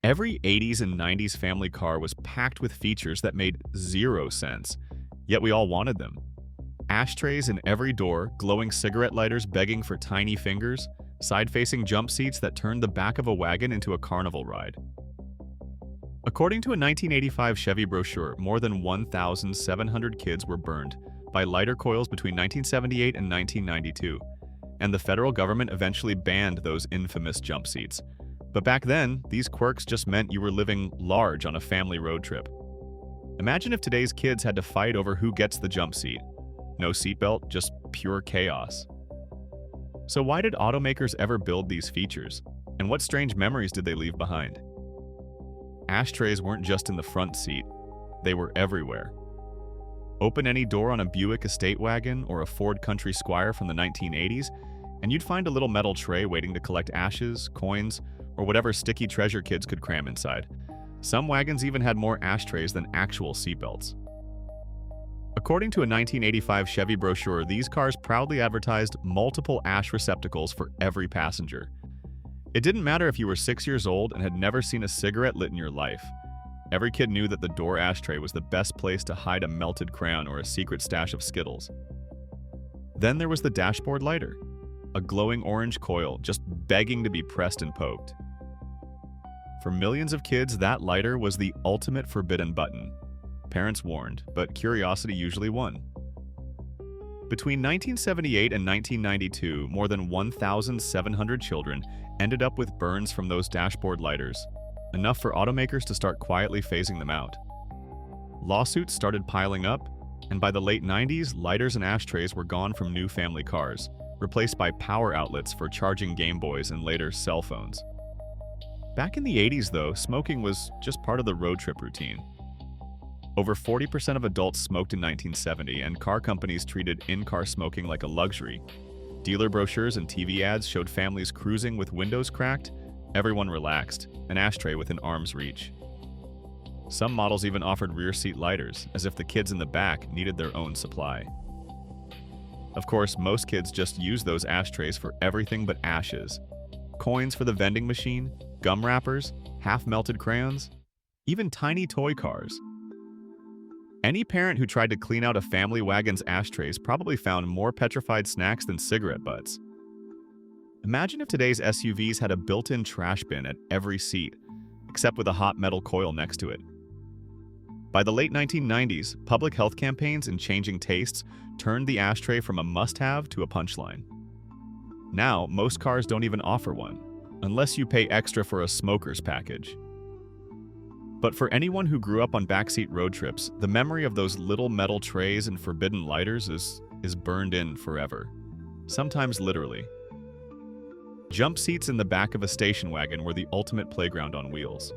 Every 80s and 90s family car was packed with features that made zero sense, yet we all wanted them. Ashtrays in every door, glowing cigarette lighters begging for tiny fingers, side-facing jump seats that turned the back of a wagon into a carnival ride. According to a 1985 Chevy brochure, more than 1,700 kids were burned by lighter coils between 1978 and 1992, and the federal government eventually banned those infamous jump seats. But back then, these quirks just meant you were living large on a family road trip. Imagine if today's kids had to fight over who gets the jump seat. No seatbelt, just pure chaos. So why did automakers ever build these features? And what strange memories did they leave behind? Ashtrays weren't just in the front seat, they were everywhere. Open any door on a Buick estate wagon or a Ford Country Squire from the 1980s, and you'd find a little metal tray waiting to collect ashes, coins, or whatever sticky treasure kids could cram inside. Some wagons even had more ashtrays than actual seatbelts. According to a 1985 Chevy brochure, these cars proudly advertised multiple ash receptacles for every passenger. It didn't matter if you were 6 years old and had never seen a cigarette lit in your life. Every kid knew that the door ashtray was the best place to hide a melted crayon or a secret stash of Skittles. Then there was the dashboard lighter, a glowing orange coil just begging to be pressed and poked. For millions of kids, that lighter was the ultimate forbidden button. Parents warned, but curiosity usually won. Between 1978 and 1992, more than 1,700 children ended up with burns from those dashboard lighters, enough for automakers to start quietly phasing them out. Lawsuits started piling up, and by the late 90s, lighters and ashtrays were gone from new family cars, replaced by power outlets for charging Game Boys and later cell phones. Back in the 80s, though, smoking was just part of the road trip routine. Over 40% of adults smoked in 1970, and car companies treated in-car smoking like a luxury. Dealer brochures and TV ads showed families cruising with windows cracked, everyone relaxed, an ashtray within arm's reach. Some models even offered rear seat lighters, as if the kids in the back needed their own supply. Of course, most kids just used those ashtrays for everything but ashes. Coins for the vending machine, gum wrappers, half-melted crayons, even tiny toy cars. Any parent who tried to clean out a family wagon's ashtrays probably found more petrified snacks than cigarette butts. Imagine if today's SUVs had a built-in trash bin at every seat, except with a hot metal coil next to it. By the late 1990s, public health campaigns and changing tastes turned the ashtray from a must-have to a punchline. Now, most cars don't even offer one, unless you pay extra for a smoker's package. But for anyone who grew up on backseat road trips, the memory of those little metal trays and forbidden lighters is burned in forever. Sometimes literally. Jump seats in the back of a station wagon were the ultimate playground on wheels.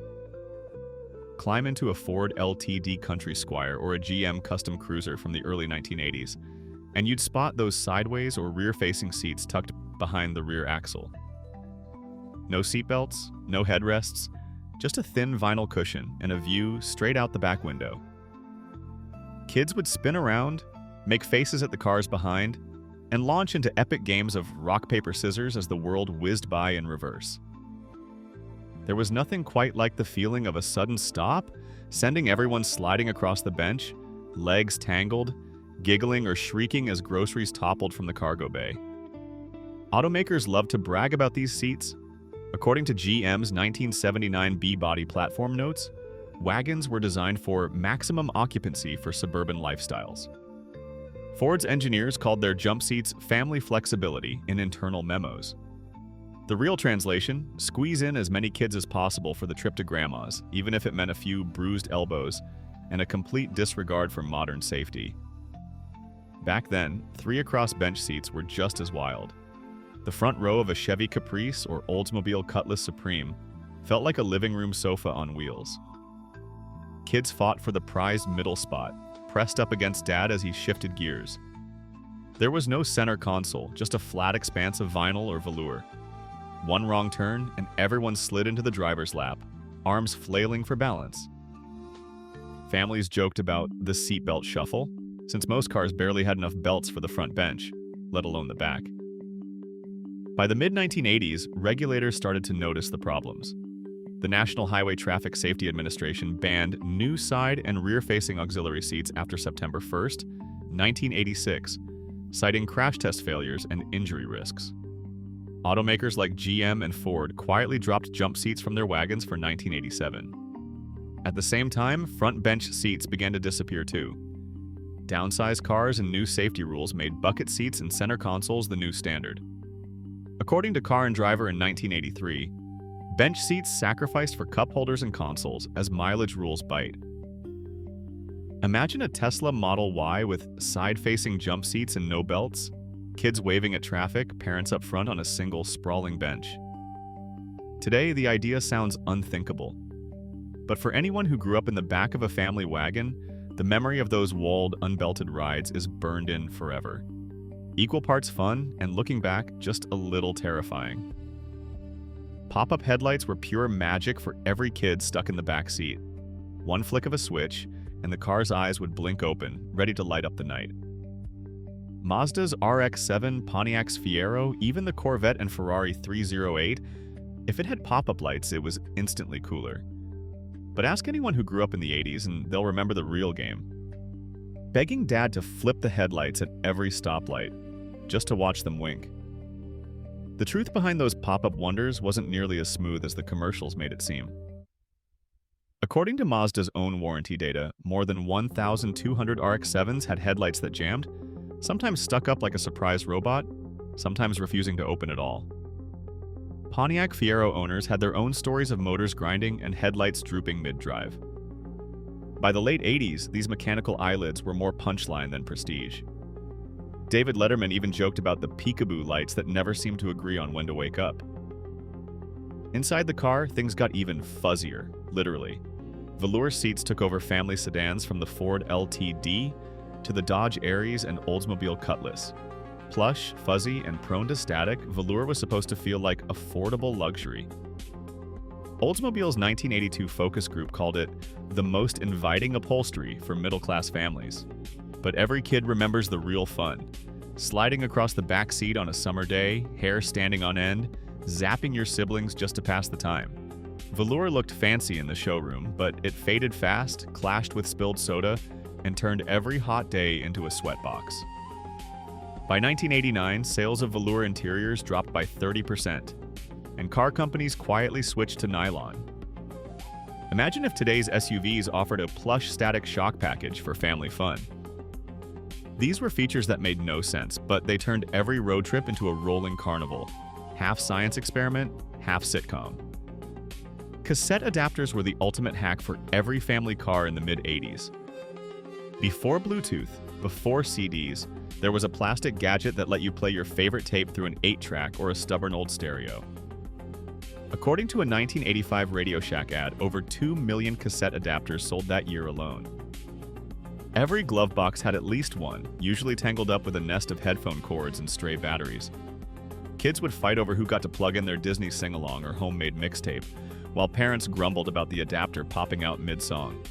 Climb into a Ford LTD Country Squire or a GM Custom Cruiser from the early 1980s, and you'd spot those sideways or rear-facing seats tucked behind the rear axle. No seatbelts, no headrests, just a thin vinyl cushion and a view straight out the back window. Kids would spin around, make faces at the cars behind, and launch into epic games of rock, paper, scissors as the world whizzed by in reverse. There was nothing quite like the feeling of a sudden stop, sending everyone sliding across the bench, legs tangled, giggling or shrieking as groceries toppled from the cargo bay. Automakers love to brag about these seats. According to GM's 1979 B-Body platform notes, wagons were designed for maximum occupancy for suburban lifestyles. Ford's engineers called their jump seats family flexibility in internal memos. The real translation, squeeze in as many kids as possible for the trip to grandma's, even if it meant a few bruised elbows and a complete disregard for modern safety. Back then, 3 across bench seats were just as wild. The front row of a Chevy Caprice or Oldsmobile Cutlass Supreme felt like a living room sofa on wheels. Kids fought for the prized middle spot, pressed up against Dad as he shifted gears. There was no center console, just a flat expanse of vinyl or velour. One wrong turn, and everyone slid into the driver's lap, arms flailing for balance. Families joked about the seatbelt shuffle, since most cars barely had enough belts for the front bench, let alone the back. By the mid-1980s, regulators started to notice the problems. The National Highway Traffic Safety Administration banned new side and rear-facing auxiliary seats after September 1st, 1986, citing crash test failures and injury risks. Automakers like GM and Ford quietly dropped jump seats from their wagons for 1987. At the same time, front bench seats began to disappear too. Downsized cars and new safety rules made bucket seats and center consoles the new standard. According to Car and Driver in 1983, bench seats sacrificed for cup holders and consoles as mileage rules bite. Imagine a Tesla Model Y with side-facing jump seats and no belts, kids waving at traffic, parents up front on a single sprawling bench. Today, the idea sounds unthinkable. But for anyone who grew up in the back of a family wagon, the memory of those walled, unbelted rides is burned in forever. Equal parts fun, and looking back, just a little terrifying. Pop-up headlights were pure magic for every kid stuck in the back seat. One flick of a switch, and the car's eyes would blink open, ready to light up the night. Mazda's RX-7, Pontiac's Fiero, even the Corvette and Ferrari 308, if it had pop-up lights, it was instantly cooler. But ask anyone who grew up in the 80s and they'll remember the real game. Begging Dad to flip the headlights at every stoplight, just to watch them wink. The truth behind those pop-up wonders wasn't nearly as smooth as the commercials made it seem. According to Mazda's own warranty data, more than 1,200 RX-7s had headlights that jammed, sometimes stuck up like a surprise robot, sometimes refusing to open at all. Pontiac Fiero owners had their own stories of motors grinding and headlights drooping mid-drive. By the late 80s, these mechanical eyelids were more punchline than prestige. David Letterman even joked about the peekaboo lights that never seemed to agree on when to wake up. Inside the car, things got even fuzzier, literally. Velour seats took over family sedans from the Ford LTD to the Dodge Aries and Oldsmobile Cutlass. Plush, fuzzy, and prone to static, velour was supposed to feel like affordable luxury. Oldsmobile's 1982 focus group called it the most inviting upholstery for middle-class families. But every kid remembers the real fun. Sliding across the back seat on a summer day, hair standing on end, zapping your siblings just to pass the time. Velour looked fancy in the showroom, but it faded fast, clashed with spilled soda, and turned every hot day into a sweatbox. By 1989, sales of velour interiors dropped by 30%, and car companies quietly switched to nylon. Imagine if today's SUVs offered a plush static shock package for family fun. These were features that made no sense, but they turned every road trip into a rolling carnival, half science experiment, half sitcom. Cassette adapters were the ultimate hack for every family car in the mid-80s. Before Bluetooth, before CDs, there was a plastic gadget that let you play your favorite tape through an 8-track or a stubborn old stereo. According to a 1985 Radio Shack ad, over 2 million cassette adapters sold that year alone. Every glove box had at least one, usually tangled up with a nest of headphone cords and stray batteries. Kids would fight over who got to plug in their Disney sing-along or homemade mixtape, while parents grumbled about the adapter popping out mid-song.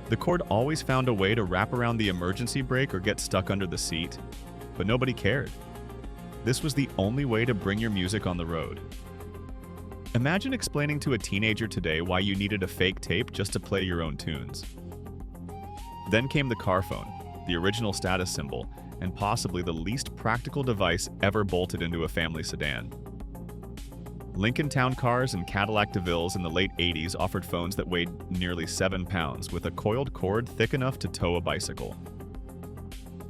The cord always found a way to wrap around the emergency brake or get stuck under the seat, but nobody cared. This was the only way to bring your music on the road. Imagine explaining to a teenager today why you needed a fake tape just to play your own tunes. Then came the car phone, the original status symbol, and possibly the least practical device ever bolted into a family sedan. Lincoln Town Cars and Cadillac DeVilles in the late 80s offered phones that weighed nearly 7 pounds with a coiled cord thick enough to tow a bicycle.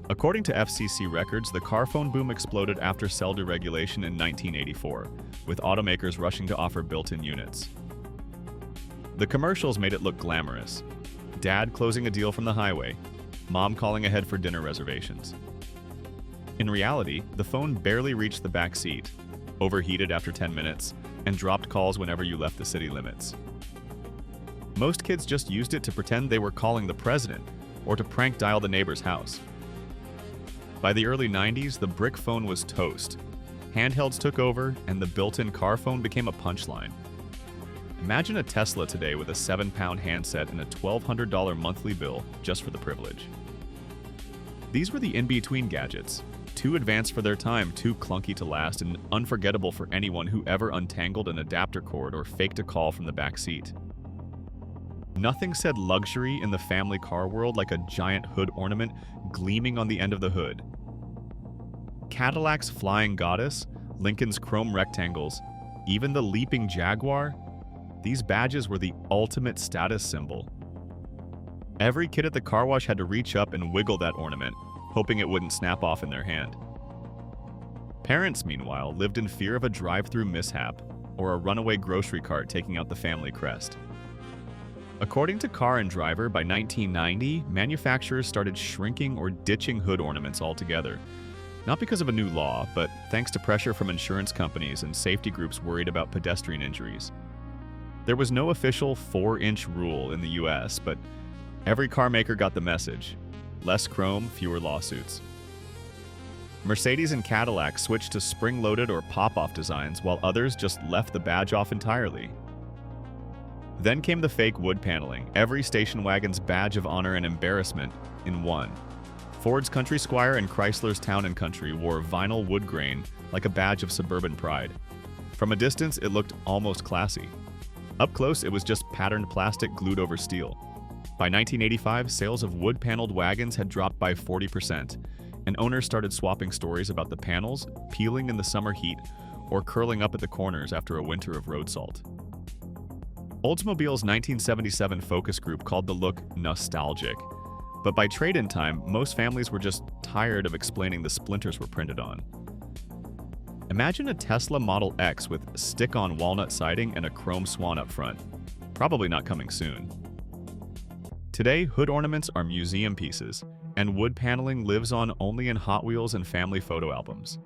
According to FCC records, the car phone boom exploded after cell deregulation in 1984, with automakers rushing to offer built-in units. The commercials made it look glamorous. Dad closing a deal from the highway, Mom calling ahead for dinner reservations. In reality, the phone barely reached the back seat, overheated after 10 minutes, and dropped calls whenever you left the city limits. Most kids just used it to pretend they were calling the president or to prank dial the neighbor's house. By the early 90s, the brick phone was toast. Handhelds took over, and the built-in car phone became a punchline. Imagine a Tesla today with a 7-pound handset and a $1,200 monthly bill just for the privilege. These were the in-between gadgets, too advanced for their time, too clunky to last, and unforgettable for anyone who ever untangled an adapter cord or faked a call from the back seat. Nothing said luxury in the family car world like a giant hood ornament gleaming on the end of the hood. Cadillac's Flying Goddess, Lincoln's chrome rectangles, even the Leaping Jaguar, these badges were the ultimate status symbol. Every kid at the car wash had to reach up and wiggle that ornament, hoping it wouldn't snap off in their hand. Parents, meanwhile, lived in fear of a drive-through mishap or a runaway grocery cart taking out the family crest. According to Car and Driver, by 1990, manufacturers started shrinking or ditching hood ornaments altogether. Not because of a new law, but thanks to pressure from insurance companies and safety groups worried about pedestrian injuries. There was no official 4-inch rule in the US, but every car maker got the message. Less chrome, fewer lawsuits. Mercedes and Cadillac switched to spring-loaded or pop-off designs, while others just left the badge off entirely. Then came the fake wood paneling, every station wagon's badge of honor and embarrassment in one. Ford's Country Squire and Chrysler's Town & Country wore vinyl wood grain like a badge of suburban pride. From a distance, it looked almost classy. Up close, it was just patterned plastic glued over steel. By 1985, sales of wood-paneled wagons had dropped by 40%, and owners started swapping stories about the panels peeling in the summer heat or curling up at the corners after a winter of road salt. Oldsmobile's 1977 focus group called the look nostalgic, but by trade-in time, most families were just tired of explaining the splinters were printed on. Imagine a Tesla Model X with stick-on walnut siding and a chrome swan up front. Probably not coming soon. Today, hood ornaments are museum pieces, and wood paneling lives on only in Hot Wheels and family photo albums.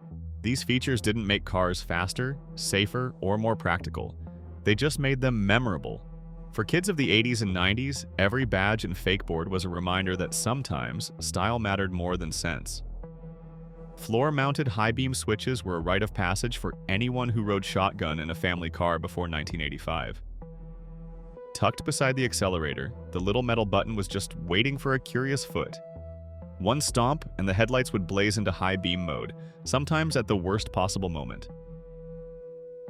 These features didn't make cars faster, safer, or more practical. They just made them memorable. For kids of the 80s and 90s, every badge and fakeboard was a reminder that sometimes style mattered more than sense. Floor-mounted high-beam switches were a rite of passage for anyone who rode shotgun in a family car before 1985. Tucked beside the accelerator, the little metal button was just waiting for a curious foot. One stomp, and the headlights would blaze into high-beam mode, sometimes at the worst possible moment.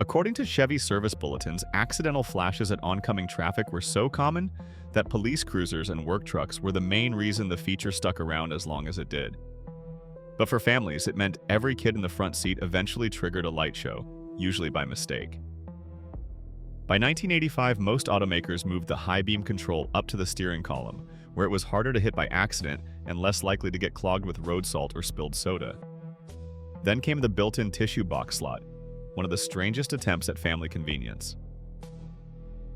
According to Chevy service bulletins, accidental flashes at oncoming traffic were so common that police cruisers and work trucks were the main reason the feature stuck around as long as it did. But for families, it meant every kid in the front seat eventually triggered a light show, usually by mistake. By 1985, most automakers moved the high beam control up to the steering column, where it was harder to hit by accident and less likely to get clogged with road salt or spilled soda. Then came the built-in tissue box slot, one of the strangest attempts at family convenience.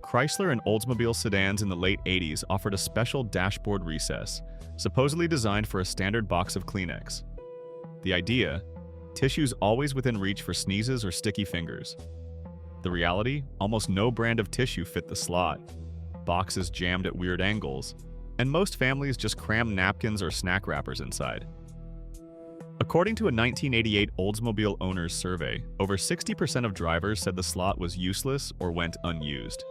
Chrysler and Oldsmobile sedans in the late 80s offered a special dashboard recess, supposedly designed for a standard box of Kleenex. The idea? Tissues always within reach for sneezes or sticky fingers. The reality? Almost no brand of tissue fit the slot, boxes jammed at weird angles, and most families just crammed napkins or snack wrappers inside. According to a 1988 Oldsmobile owners survey, over 60% of drivers said the slot was useless or went unused.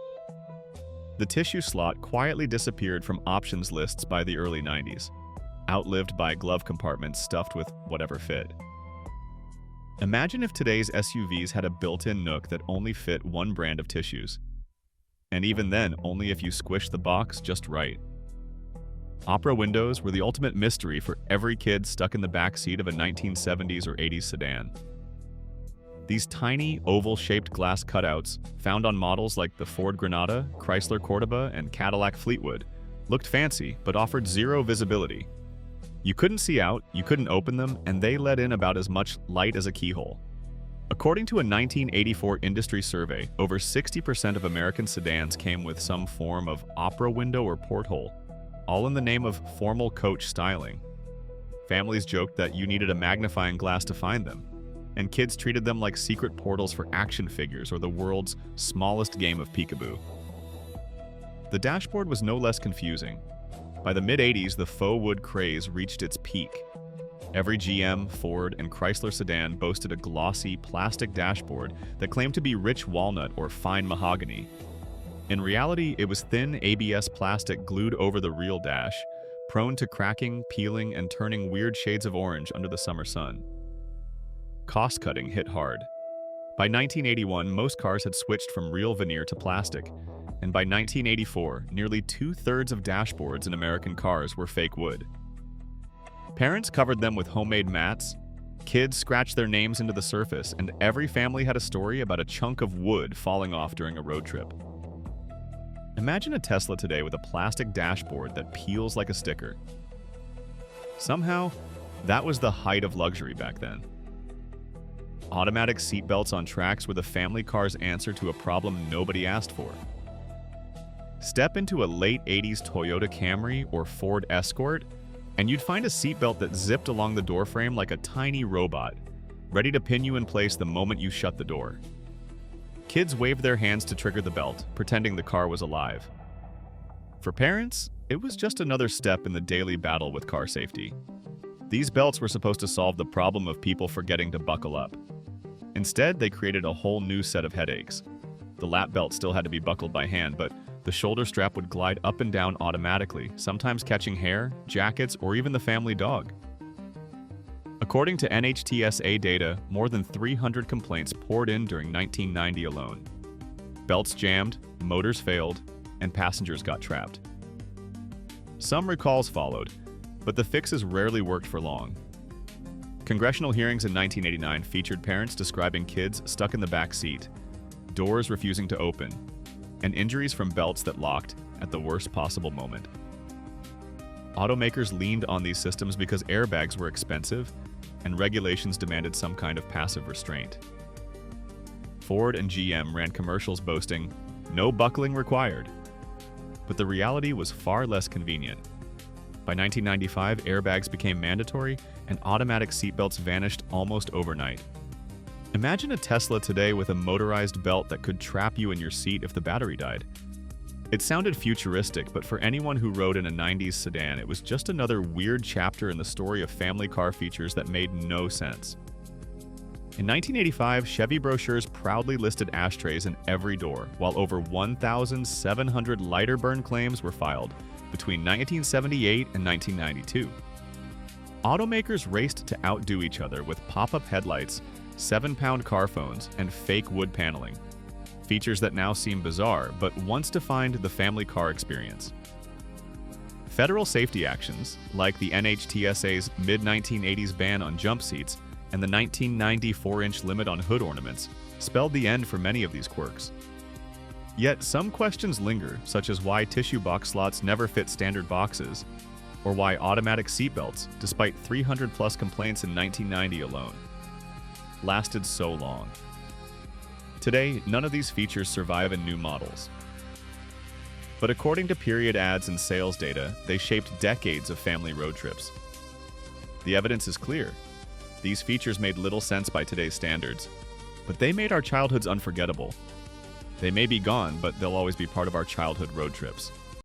The tissue slot quietly disappeared from options lists by the early 90s, outlived by glove compartments stuffed with whatever fit. Imagine if today's SUVs had a built-in nook that only fit one brand of tissues. And even then, only if you squished the box just right. Opera windows were the ultimate mystery for every kid stuck in the back seat of a 1970s or 80s sedan. These tiny, oval-shaped glass cutouts, found on models like the Ford Granada, Chrysler Cordoba, and Cadillac Fleetwood, looked fancy but offered zero visibility. You couldn't see out, you couldn't open them, and they let in about as much light as a keyhole. According to a 1984 industry survey, over 60% of American sedans came with some form of opera window or porthole, all in the name of formal coach styling. Families joked that you needed a magnifying glass to find them, and kids treated them like secret portals for action figures or the world's smallest game of peekaboo. The dashboard was no less confusing. By the mid-80s, the faux wood craze reached its peak. Every GM, Ford, and Chrysler sedan boasted a glossy, plastic dashboard that claimed to be rich walnut or fine mahogany. In reality, it was thin ABS plastic glued over the real dash, prone to cracking, peeling, and turning weird shades of orange under the summer sun. Cost-cutting hit hard. By 1981, most cars had switched from real veneer to plastic, and by 1984, nearly two-thirds of dashboards in American cars were fake wood. Parents covered them with homemade mats, kids scratched their names into the surface, and every family had a story about a chunk of wood falling off during a road trip. Imagine a Tesla today with a plastic dashboard that peels like a sticker. Somehow, that was the height of luxury back then. Automatic seatbelts on tracks were the family car's answer to a problem nobody asked for. Step into a late 80s Toyota Camry or Ford Escort, and you'd find a seatbelt that zipped along the doorframe like a tiny robot, ready to pin you in place the moment you shut the door. Kids waved their hands to trigger the belt, pretending the car was alive. For parents, it was just another step in the daily battle with car safety. These belts were supposed to solve the problem of people forgetting to buckle up. Instead, they created a whole new set of headaches. The lap belt still had to be buckled by hand, but the shoulder strap would glide up and down automatically, sometimes catching hair, jackets, or even the family dog. According to NHTSA data, more than 300 complaints poured in during 1990 alone. Belts jammed, motors failed, and passengers got trapped. Some recalls followed, but the fixes rarely worked for long. Congressional hearings in 1989 featured parents describing kids stuck in the back seat, doors refusing to open, and injuries from belts that locked at the worst possible moment. Automakers leaned on these systems because airbags were expensive and regulations demanded some kind of passive restraint. Ford and GM ran commercials boasting, "No buckling required." But the reality was far less convenient. By 1995, airbags became mandatory and automatic seatbelts vanished almost overnight. Imagine a Tesla today with a motorized belt that could trap you in your seat if the battery died. It sounded futuristic, but for anyone who rode in a 90s sedan, it was just another weird chapter in the story of family car features that made no sense. In 1985, Chevy brochures proudly listed ashtrays in every door, while over 1,700 lighter burn claims were filed between 1978 and 1992. Automakers raced to outdo each other with pop-up headlights, 7-pound car phones, and fake wood paneling. Features that now seem bizarre, but once defined the family car experience. Federal safety actions, like the NHTSA's mid-1980s ban on jump seats and the 1990 4-inch limit on hood ornaments, spelled the end for many of these quirks. Yet some questions linger, such as why tissue box slots never fit standard boxes, or why automatic seatbelts, despite 300-plus complaints in 1990 alone, lasted so long. Today, none of these features survive in new models. But according to period ads and sales data, they shaped decades of family road trips. The evidence is clear. These features made little sense by today's standards, but they made our childhoods unforgettable. They may be gone, but they'll always be part of our childhood road trips.